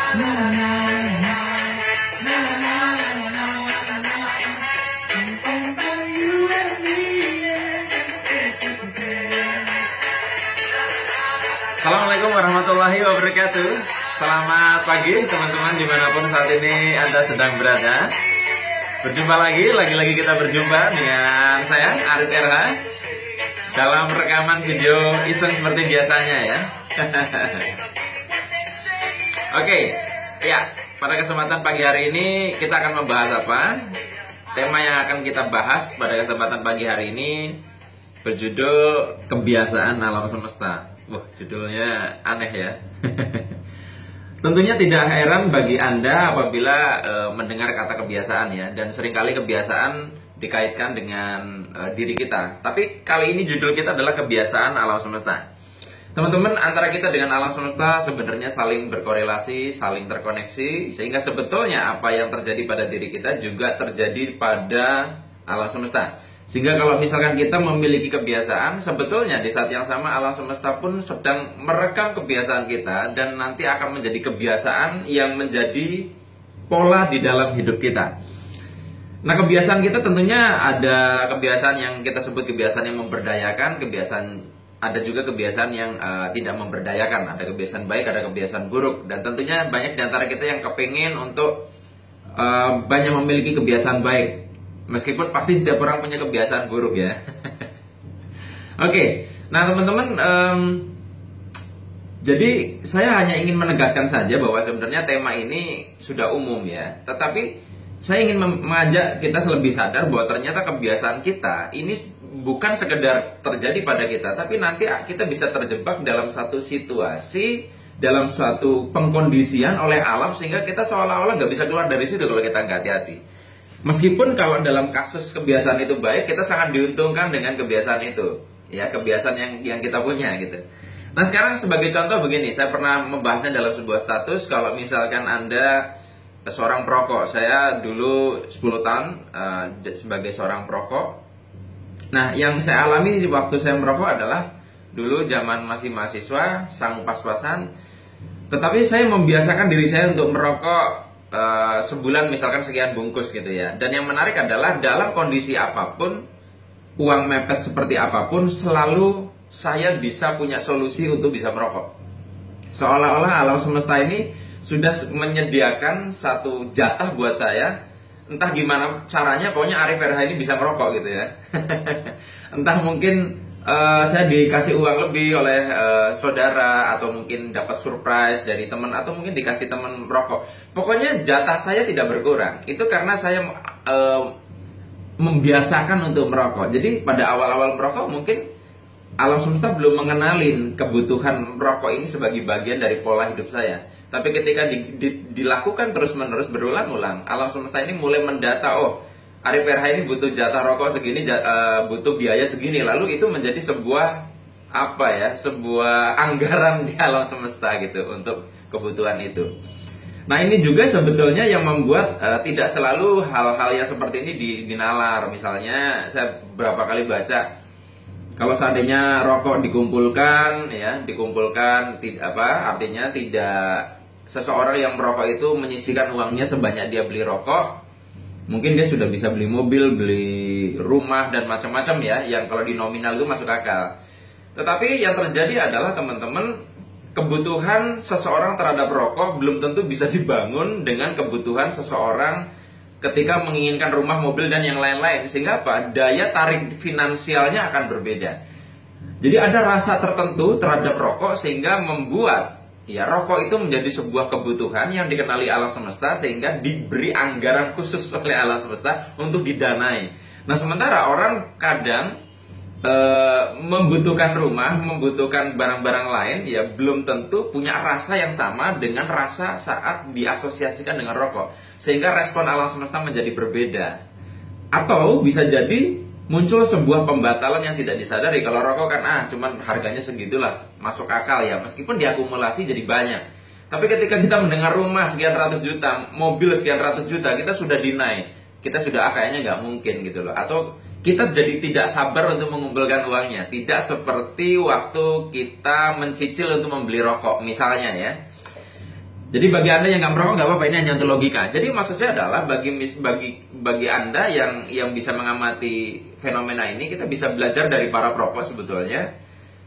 Assalamualaikum warahmatullahi wabarakatuh. Selamat pagi teman-teman dimanapun saat ini Anda sedang berada. Berjumpa lagi kita berjumpa dengan saya Arif RH dalam rekaman video iseng seperti biasanya ya. Oke, ya, pada kesempatan pagi hari ini kita akan membahas apa? Tema yang akan kita bahas pada kesempatan pagi hari ini berjudul kebiasaan alam semesta. Wah, judulnya aneh ya. Tentunya tidak heran bagi Anda apabila mendengar kata kebiasaan ya. Dan seringkali kebiasaan dikaitkan dengan diri kita. Tapi kali ini judul kita adalah kebiasaan alam semesta. Teman-teman, antara kita dengan alam semesta sebenarnya saling berkorelasi, saling terkoneksi. Sehingga sebetulnya apa yang terjadi pada diri kita juga terjadi pada alam semesta. Sehingga kalau misalkan kita memiliki kebiasaan, sebetulnya di saat yang sama alam semesta pun sedang merekam kebiasaan kita dan nanti akan menjadi kebiasaan yang menjadi pola di dalam hidup kita. Nah, kebiasaan kita tentunya ada kebiasaan yang kita sebut kebiasaan yang memberdayakan, ada juga kebiasaan yang tidak memberdayakan, ada kebiasaan baik, ada kebiasaan buruk, dan tentunya banyak di antara kita yang kepingin untuk banyak memiliki kebiasaan baik. Meskipun pasti setiap orang punya kebiasaan buruk ya. Oke, nah teman-teman, jadi saya hanya ingin menegaskan saja bahwa sebenarnya tema ini sudah umum ya. Tetapi saya ingin mengajak kita lebih sadar bahwa ternyata kebiasaan kita ini bukan sekedar terjadi pada kita, tapi nanti kita bisa terjebak dalam satu situasi, dalam suatu pengkondisian oleh alam sehingga kita seolah-olah nggak bisa keluar dari situ kalau kita nggak hati-hati. Meskipun kalau dalam kasus kebiasaan itu baik, kita sangat diuntungkan dengan kebiasaan itu, ya, kebiasaan yang kita punya gitu. Nah, sekarang sebagai contoh begini, saya pernah membahasnya dalam sebuah status. Kalau misalkan Anda seorang perokok, saya dulu 10 tahun sebagai seorang perokok. Nah, yang saya alami di waktu saya merokok adalah dulu zaman masih mahasiswa, sang pas-pasan. Tetapi saya membiasakan diri saya untuk merokok sebulan misalkan sekian bungkus gitu ya. Dan yang menarik adalah dalam kondisi apapun, uang mepet seperti apapun, selalu saya bisa punya solusi untuk bisa merokok. Seolah-olah alam semesta ini sudah menyediakan satu jatah buat saya. Entah gimana caranya, pokoknya Arif RH ini bisa merokok gitu ya. Entah mungkin saya dikasih uang lebih oleh saudara, atau mungkin dapat surprise dari teman, atau mungkin dikasih teman merokok. Pokoknya jatah saya tidak berkurang. Itu karena saya membiasakan untuk merokok. Jadi pada awal-awal merokok mungkin alam semesta belum mengenalin kebutuhan merokok ini sebagai bagian dari pola hidup saya. Tapi ketika dilakukan terus-menerus berulang-ulang, alam semesta ini mulai mendata, oh, Arif RH ini butuh jatah rokok segini, butuh biaya segini. Lalu itu menjadi sebuah sebuah anggaran di alam semesta gitu untuk kebutuhan itu. Nah, ini juga sebetulnya yang membuat tidak selalu hal-hal yang seperti ini dinalar. Misalnya saya berapa kali baca, kalau seandainya rokok dikumpulkan, artinya tidak, seseorang yang merokok itu menyisihkan uangnya sebanyak dia beli rokok. Mungkin dia sudah bisa beli mobil, beli rumah, dan macam-macam ya, yang kalau di nominal itu masuk akal. Tetapi yang terjadi adalah teman-teman, kebutuhan seseorang terhadap rokok belum tentu bisa dibangun dengan kebutuhan seseorang ketika menginginkan rumah, mobil, dan yang lain-lain. Sehingga apa? Daya tarik finansialnya akan berbeda. Jadi ada rasa tertentu terhadap rokok sehingga membuat rokok itu menjadi sebuah kebutuhan yang dikenali alam semesta, sehingga diberi anggaran khusus oleh alam semesta untuk didanai. Nah, sementara orang kadang membutuhkan rumah, membutuhkan barang-barang lain, ya belum tentu punya rasa yang sama dengan rasa saat diasosiasikan dengan rokok. Sehingga respon alam semesta menjadi berbeda. Atau bisa jadi muncul sebuah pembatalan yang tidak disadari. Kalau rokok kan cuman harganya segitulah, masuk akal ya, meskipun diakumulasi jadi banyak. Tapi ketika kita mendengar rumah sekian ratus juta, mobil sekian ratus juta, kita sudah deny, kita sudah kayaknya nggak mungkin gitu loh. Atau kita jadi tidak sabar untuk mengumpulkan uangnya. Tidak seperti waktu kita mencicil untuk membeli rokok misalnya ya. Jadi bagi Anda yang nggak merokok nggak apa-apa, ini hanya untuk logika. Jadi maksud saya adalah bagi Anda yang bisa mengamati fenomena ini, kita bisa belajar dari para perokok sebetulnya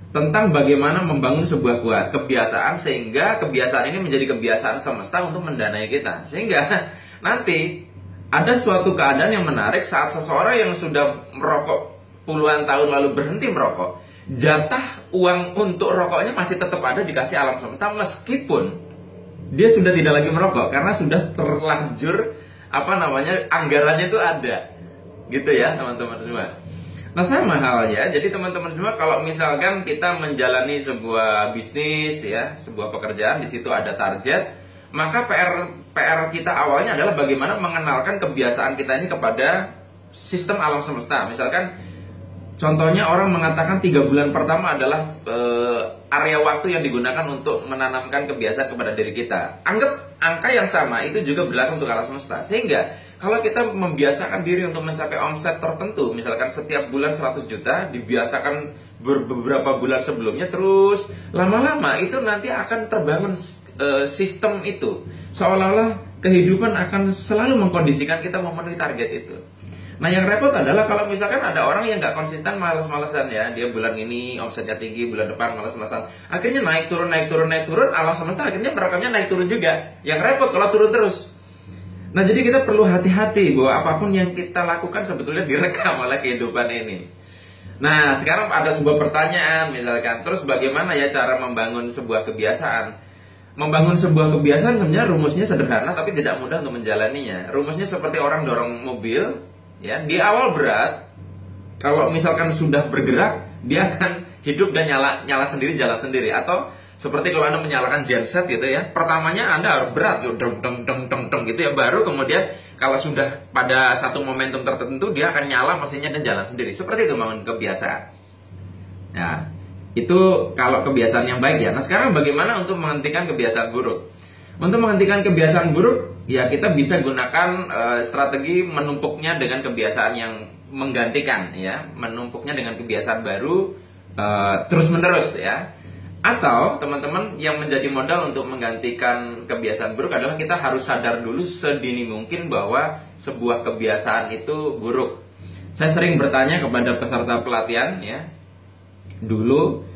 tentang bagaimana membangun sebuah kebiasaan sehingga kebiasaan ini menjadi kebiasaan semesta untuk mendanai kita. Sehingga nanti ada suatu keadaan yang menarik saat seseorang yang sudah merokok puluhan tahun lalu berhenti merokok, jatah uang untuk rokoknya masih tetap ada dikasih alam semesta meskipun dia sudah tidak lagi merokok karena sudah terlanjur anggarannya itu ada, gitu ya teman-teman semua. Nah sama halnya, jadi teman-teman semua kalau misalkan kita menjalani sebuah bisnis ya, sebuah pekerjaan, di situ ada target, maka PR kita awalnya adalah bagaimana mengenalkan kebiasaan kita ini kepada sistem alam semesta. Misalkan contohnya orang mengatakan 3 bulan pertama adalah area waktu yang digunakan untuk menanamkan kebiasaan kepada diri kita. Anggap angka yang sama itu juga berlaku untuk alam semesta. Sehingga kalau kita membiasakan diri untuk mencapai omset tertentu, misalkan setiap bulan 100 juta, dibiasakan beberapa bulan sebelumnya, terus lama-lama itu nanti akan terbangun sistem itu. Seolah-olah kehidupan akan selalu mengkondisikan kita memenuhi target itu. Nah yang repot adalah kalau misalkan ada orang yang nggak konsisten, malas-malasan ya, dia bulan ini omsetnya tinggi, bulan depan malas-malasan, akhirnya naik turun, alam semesta akhirnya merekamnya naik turun juga. Yang repot kalau turun terus. Nah jadi kita perlu hati-hati bahwa apapun yang kita lakukan sebetulnya direkam oleh kehidupan ini. Nah sekarang ada sebuah pertanyaan misalkan, terus bagaimana ya cara membangun sebuah kebiasaan? Membangun sebuah kebiasaan sebenarnya rumusnya sederhana tapi tidak mudah untuk menjalaninya. Rumusnya seperti orang dorong mobil. Ya, di awal berat, kalau misalkan sudah bergerak, dia akan hidup dan nyala sendiri, jalan sendiri. Atau seperti kalau Anda menyalakan genset gitu ya, pertamanya Anda harus berat, deng gitu ya, baru kemudian kalau sudah pada satu momentum tertentu, dia akan nyala mesinnya dan jalan sendiri. Seperti itu memang kebiasaan. Nah, itu kalau kebiasaan yang baik ya. Nah sekarang bagaimana untuk menghentikan kebiasaan buruk? Untuk menghentikan kebiasaan buruk, ya kita bisa gunakan strategi menumpuknya dengan kebiasaan yang menggantikan, ya, menumpuknya dengan kebiasaan baru terus menerus, ya. Atau teman-teman yang menjadi modal untuk menggantikan kebiasaan buruk adalah kita harus sadar dulu sedini mungkin bahwa sebuah kebiasaan itu buruk. Saya sering bertanya kepada peserta pelatihan, ya, dulu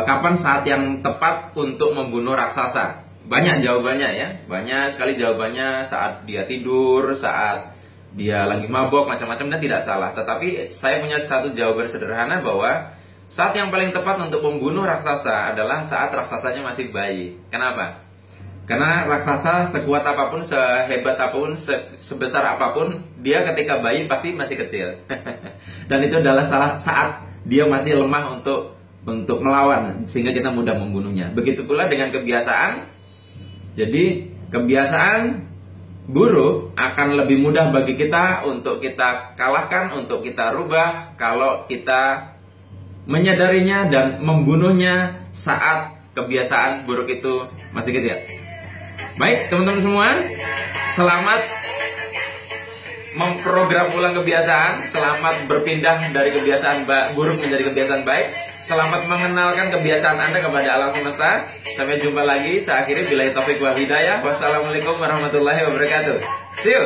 kapan saat yang tepat untuk membunuh raksasa? Banyak jawabannya ya, banyak sekali jawabannya, saat dia tidur, saat dia lagi mabok, macam-macam, dan tidak salah. Tetapi saya punya satu jawaban sederhana bahwa saat yang paling tepat untuk membunuh raksasa adalah saat raksasanya masih bayi. Kenapa? Karena raksasa sekuat apapun, sehebat apapun, sebesar apapun, dia ketika bayi pasti masih kecil. Dan itu adalah saat dia masih lemah untuk melawan, sehingga kita mudah membunuhnya. Begitu pula dengan kebiasaan. Jadi kebiasaan buruk akan lebih mudah bagi kita untuk kita kalahkan, untuk kita rubah kalau kita menyadarinya dan membunuhnya saat kebiasaan buruk itu masih kecil. Baik teman-teman semua, selamat memprogram ulang kebiasaan, selamat berpindah dari kebiasaan buruk menjadi kebiasaan baik, selamat mengenalkan kebiasaan Anda kepada alam semesta. Sampai jumpa lagi. Saya akhiri, billahi taufiq wal hidayah. Wassalamualaikum warahmatullahi wabarakatuh. See you.